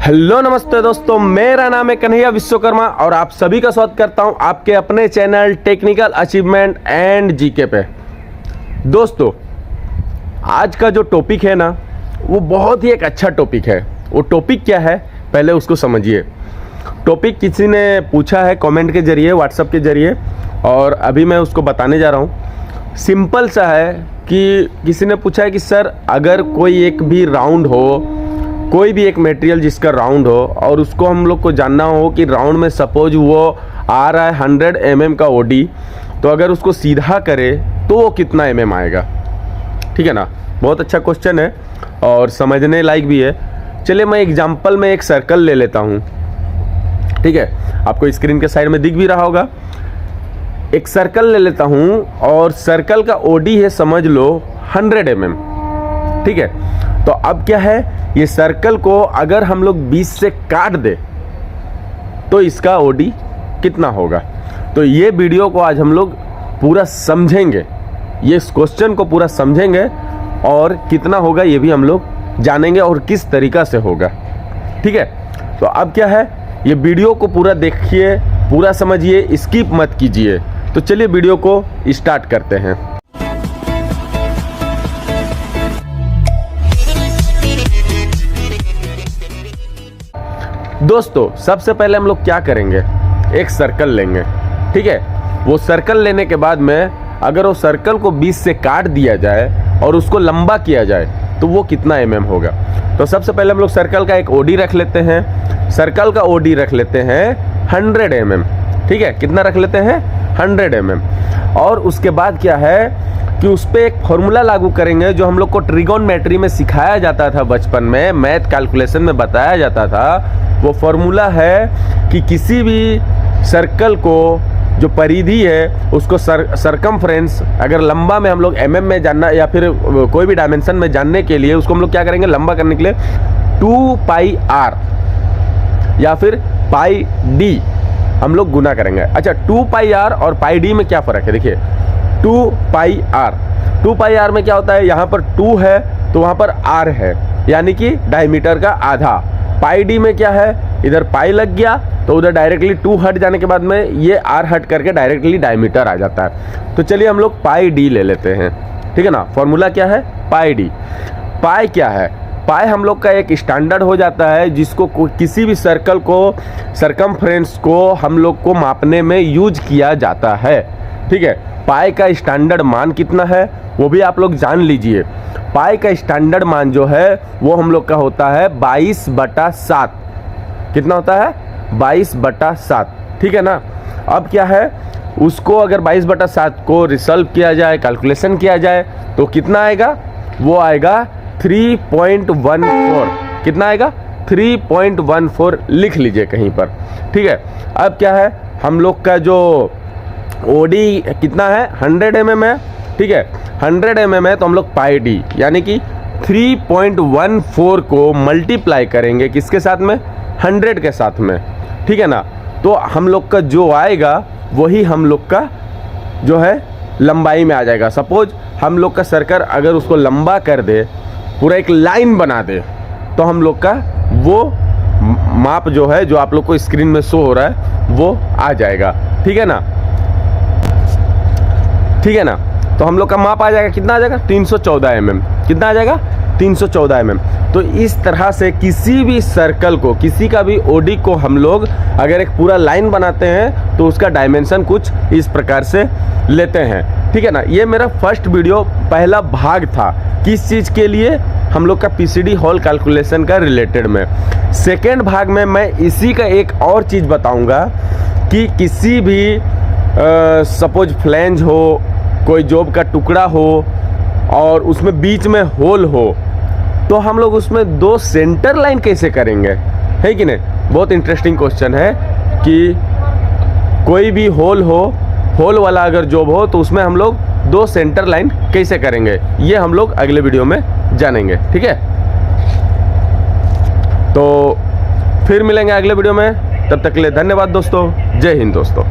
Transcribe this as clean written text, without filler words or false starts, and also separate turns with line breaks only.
Hello नमस्ते दोस्तों, मेरा नाम है कन्हैया विश्वकर्मा और आप सभी का स्वागत करता हूं आपके अपने channel technical achievement and GK पे। दोस्तों, आज का जो टॉपिक है ना, वो बहुत ही एक अच्छा टॉपिक है। वो टॉपिक क्या है, पहले उसको समझिए। टॉपिक किसी ने पूछा है कमेंट के जरिए, व्हाट्सएप के जरिए, और अभी मैं उसको बताने जा रहा हूँ। सिंपल सा है कि किसी ने पूछा है कि सर, अगर कोई एक भी राउंड हो, कोई भी एक मटेरियल जिसका राउंड हो और उसको हम लोग को जानना हो कि राउंड में सपोज वो आ रहा है 100 mm का ओडी, तो अगर उसको सीधा करे तो वो कितना mm आएगा। ठीक है ना, बहुत अच्छा क्वेश्चन है और समझने लायक भी है। चलिए मैं एग्जांपल में एक सर्कल ले लेता हूँ। ठीक है, आपको स्क्रीन के साइड में दिख भी रहा होगा। एक सर्कल ले लेता हूँ और सर्कल का ओडी है, समझ लो 100 mm। ठीक है, तो अब क्या है, ये सर्कल को अगर हम लोग 20 से काट दे तो इसका ओडी कितना होगा। तो ये वीडियो को आज हम लोग पूरा समझेंगे, ये क्वेश्चन को पूरा समझेंगे और कितना होगा ये भी हम लोग जानेंगे और किस तरीका से होगा। ठीक है, तो अब क्या है, ये वीडियो को पूरा देखिए, पूरा समझिए, स्किप मत कीजिए। तो चलिए वीडियो को स्टार्ट करते हैं। दोस्तों, सबसे पहले हम लोग क्या करेंगे, एक सर्कल लेंगे। ठीक है, वो सर्कल लेने के बाद में अगर वो सर्कल को 20 से काट दिया जाए और उसको लंबा किया जाए तो वो कितना mm होगा। तो सबसे पहले हम लोग सर्कल का एक ओडी रख लेते हैं। सर्कल का ओडी रख लेते हैं 100 mm। ठीक है, कितना रख लेते हैं, 100 mm। और उसके बाद क्या है कि उस पर एक फॉर्मूला लागू करेंगे जो हम लोग को ट्रिगोनमेट्री में सिखाया जाता था, बचपन में मैथ कैलकुलेशन में बताया जाता था। वो फॉर्मूला है कि किसी भी सर्कल को जो परिधि है उसको सरकमफ्रेंस, अगर लंबा में हम लोग mm में जानना या फिर कोई भी डायमेंशन में जानने के लिए उसको हम लोग क्या करेंगे, लंबा करने के लिए 2πr या फिर πd हम लोग गुना करेंगे। अच्छा, 2πr और πd में क्या फ़र्क है, देखिए 2πr में क्या होता है, यहाँ पर 2 है तो वहाँ पर r है, यानी कि डायमीटर का आधा। πd में क्या है, इधर पाई लग गया तो उधर डायरेक्टली 2 हट जाने के बाद में ये r हट करके डायरेक्टली डायमीटर आ जाता है। तो चलिए हम लोग πd ले लेते हैं। ठीक है ना, फॉर्मूला क्या है, πd। पाई क्या है, पाई हम लोग का एक स्टैंडर्ड हो जाता है जिसको किसी भी सर्कल को, सरकमफ्रेंस को हम लोग को मापने में यूज किया जाता है। ठीक है, पाई का स्टैंडर्ड मान कितना है वो भी आप लोग जान लीजिए। पाई का स्टैंडर्ड मान जो है वो हम लोग का होता है 22/7। कितना होता है, 22/7। ठीक है ना, अब क्या है, उसको अगर 22/7 को रिसॉल्व किया जाए, कैलकुलेशन किया जाए तो कितना आएगा, वो आएगा 3.14। कितना आएगा, 3.14 लिख लीजिए कहीं पर। ठीक है, अब क्या है, हम लोग का जो ओडी कितना है, 100 mm है। ठीक है, 100 mm है तो हम लोग πd यानी कि 3.14 को मल्टीप्लाई करेंगे किसके साथ में, 100 के साथ में। ठीक है ना, तो हम लोग का जो आएगा वही हम लोग का जो है लंबाई में आ जाएगा। सपोज हम लोग का सर्कल अगर उसको लंबा कर दे, पूरा एक लाइन बना दे, तो हम लोग का वो माप जो है, जो आप लोग को स्क्रीन में शो हो रहा है, वो आ जाएगा। ठीक है ना, ठीक है ना, तो हम लोग का माप आ जाएगा, कितना आ जाएगा, 314 mm। कितना आ जाएगा, 314 mm। तो इस तरह से किसी भी सर्कल को, किसी का भी ओडी को हम लोग अगर एक पूरा लाइन बनाते हैं तो उसका डायमेंशन कुछ इस प्रकार से लेते हैं। ठीक है ना, ये मेरा फर्स्ट वीडियो, पहला भाग था, किस चीज़ के लिए, हम लोग का पीसीडी हॉल कैलकुलेशन का रिलेटेड में। सेकेंड भाग में मैं इसी का एक और चीज़ बताऊँगा कि किसी भी सपोज फ्लैंज हो, कोई जॉब का टुकड़ा हो और उसमें बीच में होल हो, तो हम लोग उसमें 2 सेंटर लाइन कैसे करेंगे, है कि नहीं। बहुत इंटरेस्टिंग क्वेश्चन है कि कोई भी होल हो, होल वाला अगर जॉब हो तो उसमें हम लोग 2 सेंटर लाइन कैसे करेंगे, ये हम लोग अगले वीडियो में जानेंगे। ठीक है, तो फिर मिलेंगे अगले वीडियो में, तब तक के लिए धन्यवाद दोस्तों, जय हिंद दोस्तों।